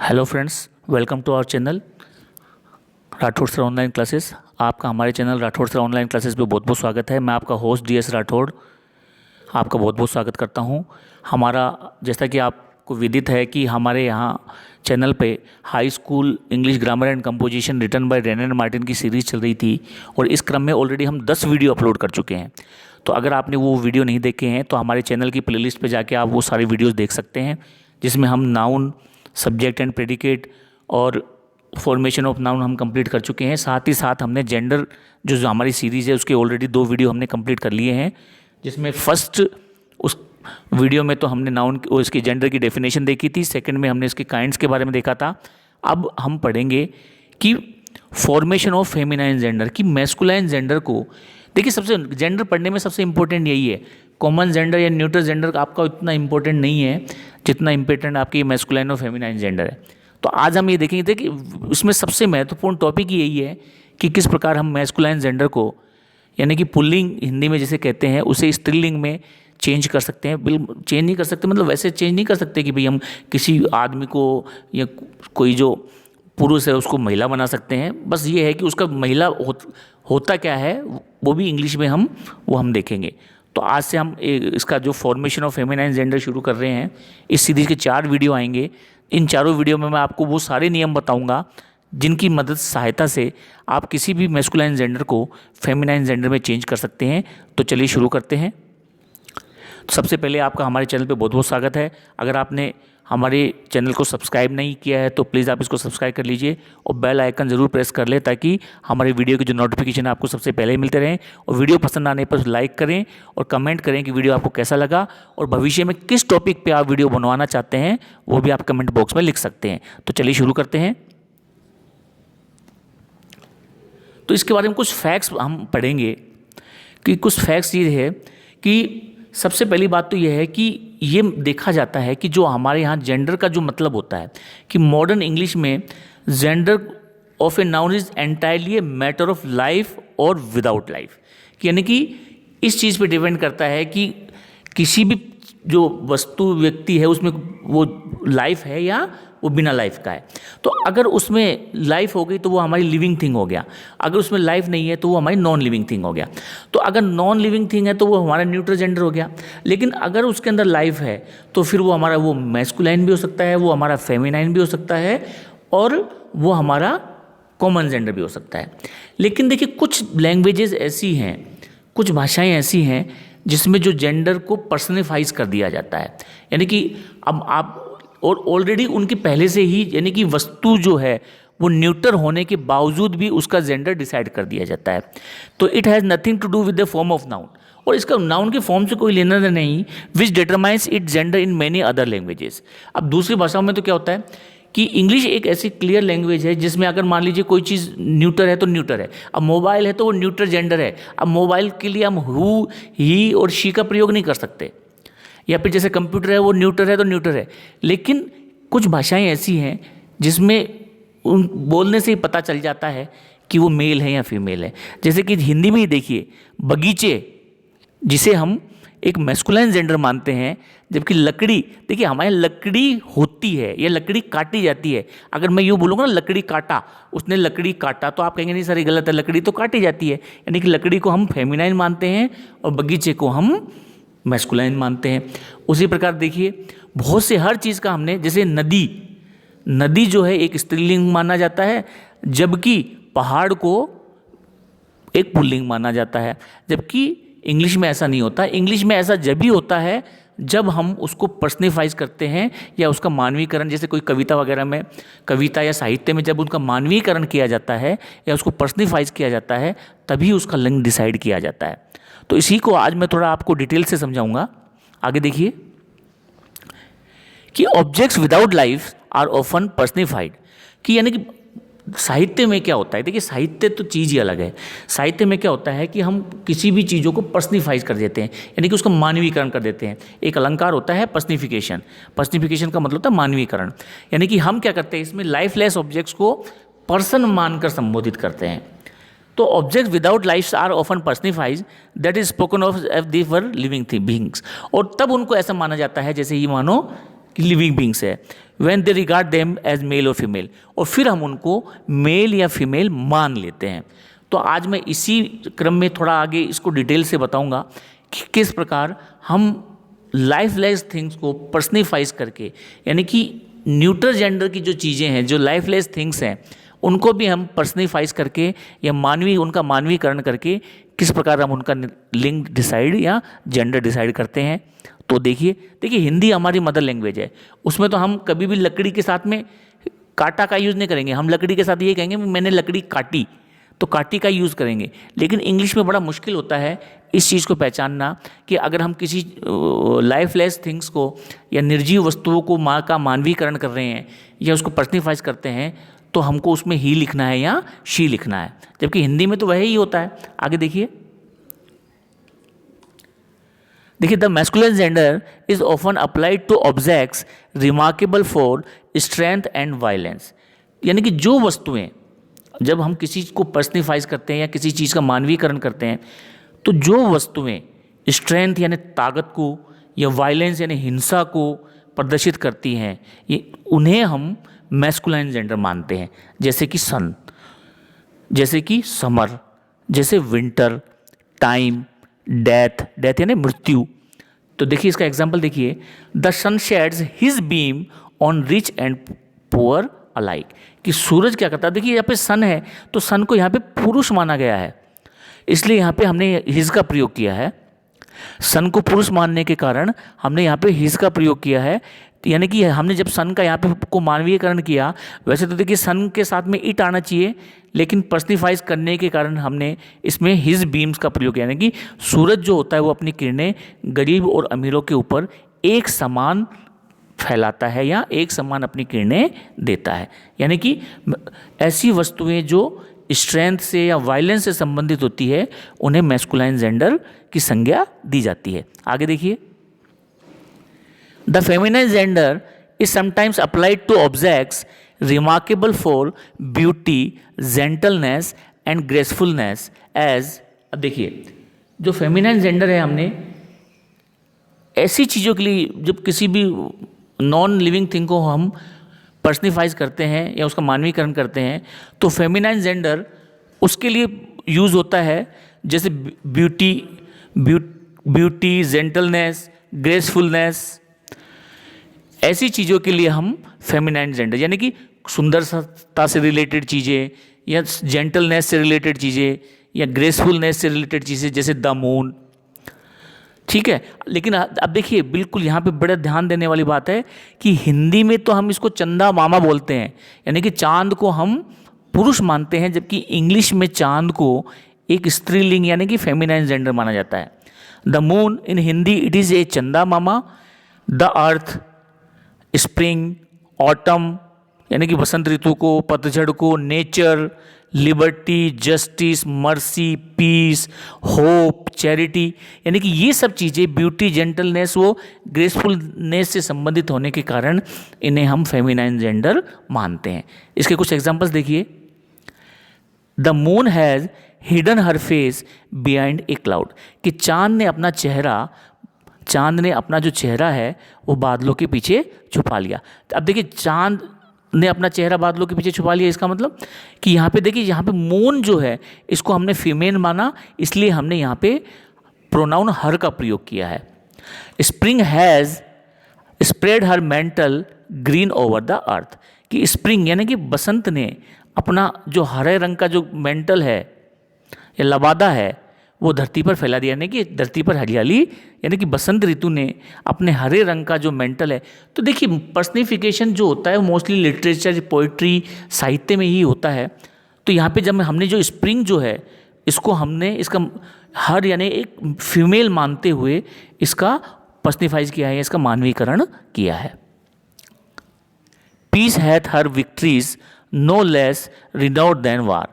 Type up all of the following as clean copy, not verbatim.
Hello friends, welcome to our channel Rathore sir online classes. आपका हमारे channel Rathore sir online classes पे बहुत बहुत स्वागत है। मैं आपका होस्ट DS राठौड़ आपका बहुत बहुत स्वागत करता हूं। हमारा जैसा कि आपको विदित है कि हमारे यहाँ चैनल पे high school English grammar and composition written by Wren and Martin की सीरीज़ चल रही थी और इस क्रम में ऑलरेडी हम 10 वीडियो अपलोड कर चुके हैं। तो अगर आपने वो वीडियो नहीं देखे हैं तो हमारे चैनल की प्लेलिस्ट पे जाके आप वो सारी वीडियोज़ देख सकते हैं, जिसमें हम नाउन, सब्जेक्ट एंड प्रेडिकेट और फॉर्मेशन ऑफ नाउन हम कंप्लीट कर चुके हैं। साथ ही साथ हमने जेंडर जो हमारी सीरीज़ है उसके ऑलरेडी 2 वीडियो हमने कंप्लीट कर लिए हैं, जिसमें फर्स्ट उस वीडियो में तो हमने नाउन और इसकी जेंडर की डेफिनेशन देखी थी, सेकंड में हमने इसके काइंड्स के बारे में देखा था। अब हम पढ़ेंगे कि फॉर्मेशन ऑफ फेमिनाइन जेंडर, कि मैस्कुलाइन जेंडर को देखिए। सबसे जेंडर पढ़ने में सबसे इंपॉर्टेंट यही है, कॉमन जेंडर या न्यूट्रल जेंडर आपका इतना इंपॉर्टेंट नहीं है जितना इंपॉर्टेंट आपकी मैस्कुलाइन और फेमिनाइन जेंडर है। तो आज हम ये देखेंगे कि इसमें सबसे महत्वपूर्ण टॉपिक यही है कि किस प्रकार हम मैस्कुलाइन जेंडर को, यानी कि पुल्लिंग हिंदी में जिसे कहते हैं, उसे स्त्रीलिंग में चेंज कर सकते हैं। बिल्कुल चेंज नहीं कर सकते, मतलब वैसे चेंज नहीं कर सकते कि भाई हम किसी आदमी को या कोई जो पुरुष है उसको महिला बना सकते हैं। बस ये है कि उसका महिला होता क्या है वो भी इंग्लिश में हम देखेंगे। तो आज से हम इसका जो फॉर्मेशन ऑफ फेमिनाइन जेंडर शुरू कर रहे हैं। इस सीरीज़ के 4 वीडियो आएंगे। इन चारों वीडियो में मैं आपको वो सारे नियम बताऊंगा जिनकी मदद सहायता से आप किसी भी मैस्कुलाइन जेंडर को फेमिनाइन जेंडर में चेंज कर सकते हैं। तो चलिए शुरू करते हैं। तो सबसे पहले आपका हमारे चैनल पे बहुत बहुत स्वागत है। अगर आपने हमारे चैनल को सब्सक्राइब नहीं किया है तो प्लीज़ आप इसको सब्सक्राइब कर लीजिए और बेल आइकन ज़रूर प्रेस कर लें, ताकि हमारे वीडियो की जो नोटिफिकेशन है आपको सबसे पहले ही मिलते रहें। और वीडियो पसंद आने पर लाइक करें और कमेंट करें कि वीडियो आपको कैसा लगा, और भविष्य में किस टॉपिक पे आप वीडियो बनवाना चाहते हैं वो भी आप कमेंट बॉक्स में लिख सकते हैं। तो चलिए शुरू करते हैं। तो इसके बारे में कुछ फैक्ट्स हम पढ़ेंगे कि कुछ फैक्ट्स ये है कि सबसे पहली बात तो यह है कि ये देखा जाता है कि जो हमारे यहाँ जेंडर का जो मतलब होता है कि मॉडर्न इंग्लिश में gender of a noun is entirely a matter of life और विदाउट लाइफ, यानी कि इस चीज़ पे डिपेंड करता है कि किसी भी जो वस्तु व्यक्ति है उसमें वो लाइफ है या वो बिना लाइफ का है। तो अगर उसमें लाइफ हो गई तो वो हमारी लिविंग थिंग हो गया, अगर उसमें लाइफ नहीं है तो वो हमारी नॉन लिविंग थिंग हो गया। तो अगर नॉन लिविंग थिंग है तो वो हमारा न्यूट्रल जेंडर हो गया। लेकिन अगर उसके अंदर लाइफ है तो फिर वो हमारा वो मैस्कुलाइन भी हो सकता है, वो हमारा फेमिनाइन भी हो सकता है, और वो हमारा कॉमन जेंडर भी हो सकता है। लेकिन देखिए कुछ लैंग्वेजेस ऐसी हैं, कुछ भाषाएँ ऐसी हैं जिसमें जो जेंडर को पर्सनिफाइज कर दिया जाता है, यानी कि अब आप और ऑलरेडी उनके पहले से ही, यानी कि वस्तु जो है वो न्यूट्रल होने के बावजूद भी उसका जेंडर डिसाइड कर दिया जाता है। तो it has nothing to do with the form of noun, और इसका नाउन के फॉर्म से कोई लेना देना नहीं, विच determines it gender in many other languages. अब दूसरी भाषाओं में तो क्या होता है कि इंग्लिश एक ऐसी क्लियर लैंग्वेज है जिसमें अगर मान लीजिए कोई चीज़ न्यूट्रल है तो न्यूट्रल है। अब मोबाइल है तो वो न्यूट्रल जेंडर है। अब मोबाइल के लिए हम हु, ही और शी का प्रयोग नहीं कर सकते, या फिर जैसे कंप्यूटर है वो न्यूट्रल है तो न्यूट्रल है। लेकिन कुछ भाषाएं ऐसी हैं जिसमें उन बोलने से ही पता चल जाता है कि वो मेल है या फीमेल है। जैसे कि हिंदी में ही देखिए, बगीचे जिसे हम एक मैस्कुलाइन जेंडर मानते हैं, जबकि लकड़ी, देखिए हमारे लकड़ी होती है या लकड़ी काटी जाती है। अगर मैं यूँ बोलूँगा ना लकड़ी काटा, उसने लकड़ी काटा, तो आप कहेंगे नहीं सर ये गलत है, लकड़ी तो काटी जाती है। यानी कि लकड़ी को हम फेमिनाइन मानते हैं और बगीचे को हम मैस्कुलाइन मानते हैं। उसी प्रकार देखिए बहुत से हर चीज़ का हमने, जैसे नदी जो है एक स्त्रीलिंग माना जाता है, जबकि पहाड़ को एक पुल्लिंग माना जाता है। जबकि इंग्लिश में ऐसा नहीं होता। इंग्लिश में ऐसा जब भी होता है जब हम उसको पर्सनिफाइज करते हैं या उसका मानवीकरण, जैसे कोई कविता वगैरह में, कविता या साहित्य में जब उनका मानवीकरण किया जाता है या उसको पर्सनिफाइज किया जाता है, तभी उसका लिंग डिसाइड किया जाता है। तो इसी को आज मैं थोड़ा आपको डिटेल से समझाऊंगा। आगे देखिए कि objects without life are often personified, कि यानी कि साहित्य में क्या होता है। देखिए साहित्य तो चीज़ ही अलग है। साहित्य में क्या होता है कि हम किसी भी चीज़ों को पर्सनिफाइज कर देते हैं, यानी कि उसका मानवीकरण कर देते हैं। एक अलंकार होता है पर्सनिफिकेशन। पर्सनिफिकेशन का मतलब होता है मानवीकरण, यानी कि हम क्या करते हैं इसमें लाइफलेस ऑब्जेक्ट्स को पर्सन मानकर संबोधित करते हैं। तो object without life are often personified, that is spoken of the for living beings, और तब उनको ऐसा माना जाता है जैसे ये मानो लिविंग बींग्स है, when they regard them as male और फीमेल, और फिर हम उनको मेल या फीमेल मान लेते हैं। तो आज मैं इसी क्रम में थोड़ा आगे इसको डिटेल से बताऊंगा कि किस प्रकार हम लाइफलेस थिंग्स को पर्सनिफाइज करके, यानी कि न्यूट्रल जेंडर की जो चीज़ें हैं, जो लाइफलेस थिंग्स हैं, उनको भी हम पर्सनिफाइज करके या उनका मानवीकरण करके किस प्रकार हम उनका लिंग डिसाइड या जेंडर डिसाइड करते हैं। तो देखिए हिंदी हमारी मदर लैंग्वेज है, उसमें तो हम कभी भी लकड़ी के साथ में काटा का यूज़ नहीं करेंगे, हम लकड़ी के साथ ये कहेंगे मैंने लकड़ी काटी, तो काटी का यूज़ करेंगे। लेकिन इंग्लिश में बड़ा मुश्किल होता है इस चीज़ को पहचानना कि अगर हम किसी लाइफलेस थिंग्स को या निर्जीव वस्तुओं को माँ का मानवीकरण कर रहे हैं या उसको पर्सनिफाइज करते हैं, तो हमको उसमें ही लिखना है या शी लिखना है, जबकि हिंदी में तो वह ही होता है। आगे देखिए the masculine gender is often applied to objects remarkable for strength and violence, यानी कि जो वस्तुएं, जब हम किसी को पर्सनिफाइज करते हैं या किसी चीज़ का मानवीकरण करते हैं, तो जो वस्तुएं स्ट्रेंथ यानी ताकत को या वायलेंस यानी हिंसा को प्रदर्शित करती हैं, ये उन्हें हम मैस्कुलाइन जेंडर मानते हैं। जैसे कि सन, जैसे कि समर, जैसे विंटर, टाइम, डेथ यानी मृत्यु। तो देखिए इसका एग्जाम्पल देखिए, the sun sheds his beam on rich and poor alike, कि सूरज क्या करता है। देखिए यहाँ पे सन है, तो सन को यहाँ पे पुरुष माना गया है, इसलिए यहाँ पे हमने हिज का प्रयोग किया है। सन को पुरुष मानने के कारण हमने यहाँ पे हिज का प्रयोग किया है, यानी कि हमने जब सन का यहाँ पे को मानवीयकरण किया, वैसे तो देखिए सन के साथ में इट आना चाहिए, लेकिन पर्सनिफाइज करने के कारण हमने इसमें हिज बीम्स का प्रयोग किया, यानी कि सूरज जो होता है वो अपनी किरणें गरीब और अमीरों के ऊपर एक समान फैलाता है या एक समान अपनी किरणें देता है। यानी कि ऐसी वस्तुएं जो स्ट्रेंथ से या वायलेंस से संबंधित होती है, उन्हें मैस्कुलाइन जेंडर की संज्ञा दी जाती है। आगे देखिए, the feminine gender is sometimes applied to objects remarkable for beauty, gentleness and gracefulness as. अब देखिए जो फेमिनाइन जेंडर है, हमने ऐसी चीज़ों के लिए, जब किसी भी नॉन लिविंग थिंग को हम पर्सनिफाइज करते हैं या उसका मानवीकरण करते हैं, तो फेमिनाइन जेंडर उसके लिए यूज़ होता है, जैसे ब्यूटी, जेंटलनेस, ग्रेसफुलनेस, ऐसी चीज़ों के लिए हम फेमिनाइन जेंडर, यानी कि सुंदरता से रिलेटेड चीज़ें या जेंटलनेस से रिलेटेड चीज़ें या ग्रेसफुलनेस से रिलेटेड चीज़ें, जैसे द मून, ठीक है। लेकिन अब देखिए बिल्कुल यहाँ पे बड़ा ध्यान देने वाली बात है कि हिंदी में तो हम इसको चंदा मामा बोलते हैं, यानी कि चांद को हम पुरुष मानते हैं, जबकि इंग्लिश में चांद को एक स्त्रीलिंग यानी कि फेमिनाइन जेंडर माना जाता है। The moon in Hindi it is a Chanda Mama, the earth, spring, autumn यानी कि बसंत ऋतु को, पतझड़ को, nature, liberty, justice, mercy, peace, hope, charity, यानी कि ये सब चीज़ें ब्यूटी, जेंटलनेस, वो ग्रेसफुलनेस से संबंधित होने के कारण इन्हें हम फेमिनाइन जेंडर मानते हैं। इसके कुछ एग्जांपल्स देखिए, the moon has hidden her face behind a cloud, कि चांद ने अपना जो चेहरा है वो बादलों के पीछे छुपा लिया। अब देखिए चांद ने अपना चेहरा बादलों के पीछे छुपा लिया, इसका मतलब कि यहाँ पे देखिए, यहाँ पे मून जो है इसको हमने फीमेल माना, इसलिए हमने यहाँ पे प्रोनाउन हर का प्रयोग किया है। Spring has spread her mental green over the earth, कि स्प्रिंग यानी कि बसंत ने अपना जो हरे रंग का जो मेंटल है या लबादा है वो धरती पर फैला दिया, यानी कि धरती पर हरियाली, यानी कि बसंत ऋतु ने अपने हरे रंग का जो मेंटल है। तो देखिए पर्सनिफिकेशन जो होता है वो मोस्टली लिटरेचर, पोइट्री, साहित्य में ही होता है। तो यहाँ पे जब हमने जो स्प्रिंग जो है इसको हमने इसका हर यानी एक फीमेल मानते हुए इसका पर्सनिफाइज किया है, इसका मानवीकरण किया है। Peace hath her victories no less renowned than war,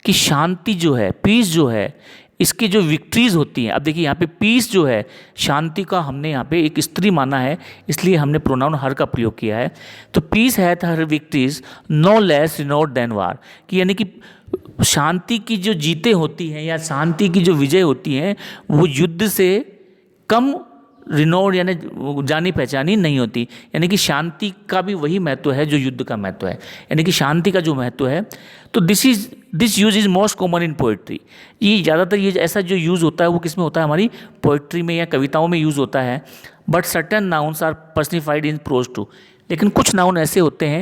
कि शांति जो है, पीस जो है, इसकी जो विक्ट्रीज होती हैं। अब देखिए यहाँ पे पीस जो है, शांति का हमने यहाँ पे एक स्त्री माना है, इसलिए हमने प्रोनाउन हर का प्रयोग किया है। तो peace hath her victories no less renowned than war, कि यानी कि शांति की जो जीतें होती हैं या शांति की जो विजय होती हैं वो युद्ध से कम रिनोड यानी जानी पहचानी नहीं होती। यानी कि शांति का भी वही महत्व है जो युद्ध का महत्व है, यानी कि शांति का जो महत्व है। तो this use is most common in poetry. ये ज़्यादातर ये ऐसा जो यूज़ होता है वो किस में होता है, हमारी पोइट्री में या कविताओं में यूज़ होता है। But certain nouns are personified in prose too. लेकिन कुछ नाउन ऐसे होते हैं